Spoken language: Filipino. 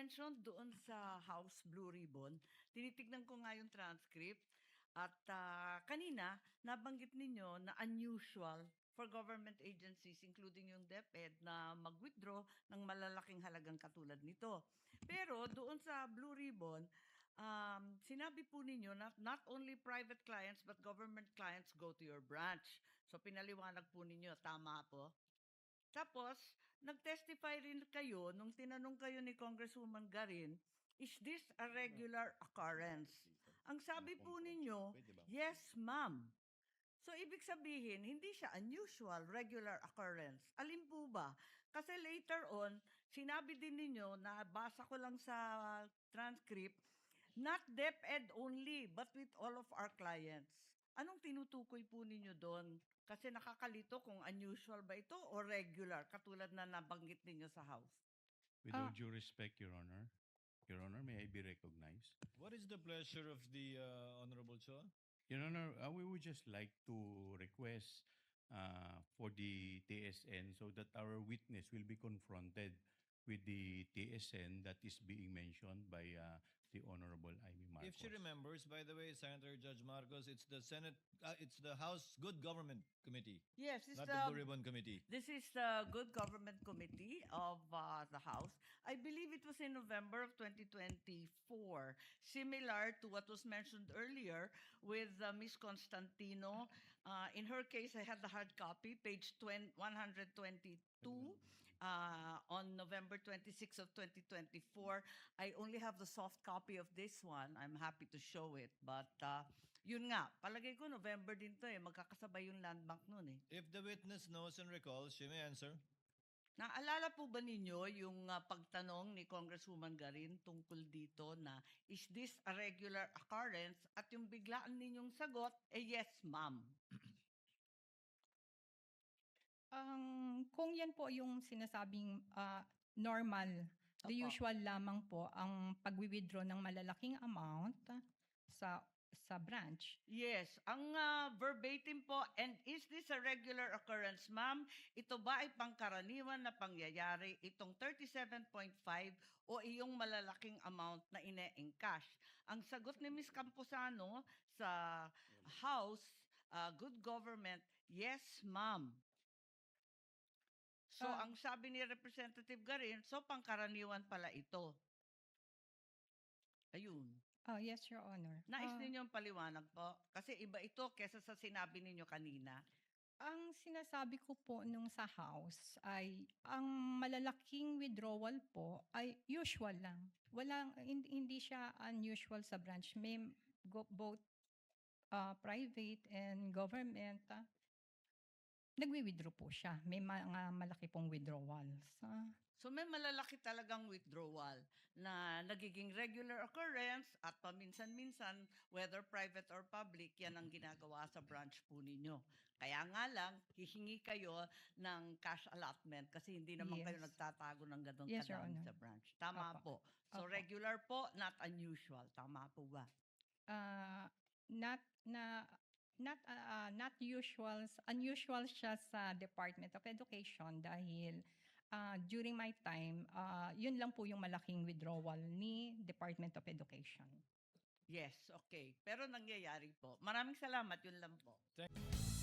mentioned doon sa House Blue Ribbon, tinitignan ko nga yung transcript at kanina nabanggit ninyo na unusual for government agencies including yung DepEd na mag-withdraw ng malalaking halagang katulad nito. Pero doon sa Blue Ribbon, sinabi po ninyo na not only private clients but government clients go to your branch. So pinaliwanag po ninyo, tama po? Tapos, nag-testify rin kayo nung tinanong kayo ni Congresswoman Garin, is this a regular occurrence? Ang sabi po ninyo, yes, ma'am. So, ibig sabihin, hindi siya unusual, regular occurrence. Alin po ba? Kasi later on, sinabi din ninyo, nabasa ko lang sa transcript, not DepEd only, but with all of our clients. Anong tinutukoy po ninyo doon? Kasi nakakalito kung unusual ba ito o regular, katulad na nabanggit ninyo sa House. With all due respect, Your Honor, may I be recognized? What is the pleasure of the Honorable Cho? Your Honor, we would just like to request for the TSN so that our witness will be confronted with the TSN that is being mentioned by the Honorable Amy Marcos. If she remembers, by the way, Senator Judge Marcos, it's the Senate, it's the House Good Government Committee, Yes, it's not the Blue Ribbon Committee. This is the Good Government Committee of the House. I believe it was in November of 2024, similar to what was mentioned earlier with Ms. Constantino. In her case, I had the hard copy, page 122. On November 26 of 2024. I only have the soft copy of this one. I'm happy to show it. But yun nga, palagay ko November din to magkakasabay yung landmark nun If the witness knows and recalls, she may answer. Naalala po ba ninyo yung pagtanong ni Congresswoman Garin tungkol dito na is this a regular occurrence at yung biglaan ninyong sagot, yes ma'am. Kung yan po yung sinasabing normal, the Opo. usual lamang po ang pag-withdraw ng malalaking amount sa branch. Yes, ang verbatim po, and is this a regular occurrence, ma'am? Ito ba ay pangkaraniwan na pangyayari itong 37.5 o iyong malalaking amount na ine-encash? Ang sagot ni Ms. Camposano sa House Good Government, yes, ma'am. So, ang sabi ni Representative Garin, so pangkaraniwan pala ito. Ayun. Yes, Your Honor. Nais ninyong paliwanag po? Kasi iba ito kesa sa sinabi ninyo kanina. Ang sinasabi ko po nung sa House ay ang malalaking withdrawal po ay usual lang. Hindi siya unusual sa branch. May both private and government. Nagwi-withdraw po siya. May mga malaki pong withdrawals. So may malalaki talagang withdrawal na nagiging regular occurrence at paminsan-minsan, whether private or public, yan ang ginagawa sa branch po ninyo. Kaya nga lang, hihingi kayo ng cash allotment kasi hindi naman kayo Yes. nagtatago ng ganun Yes, Your kadami Honor. sa branch. Tama Opo. po. So Opo. regular po, not unusual. Tama po ba? Not usual, unusual siya sa Department of Education dahil during my time, yun lang po yung malaking withdrawal ni Department of Education. Yes, okay. Pero nangyayari po. Maraming salamat. Yun lang po. Thank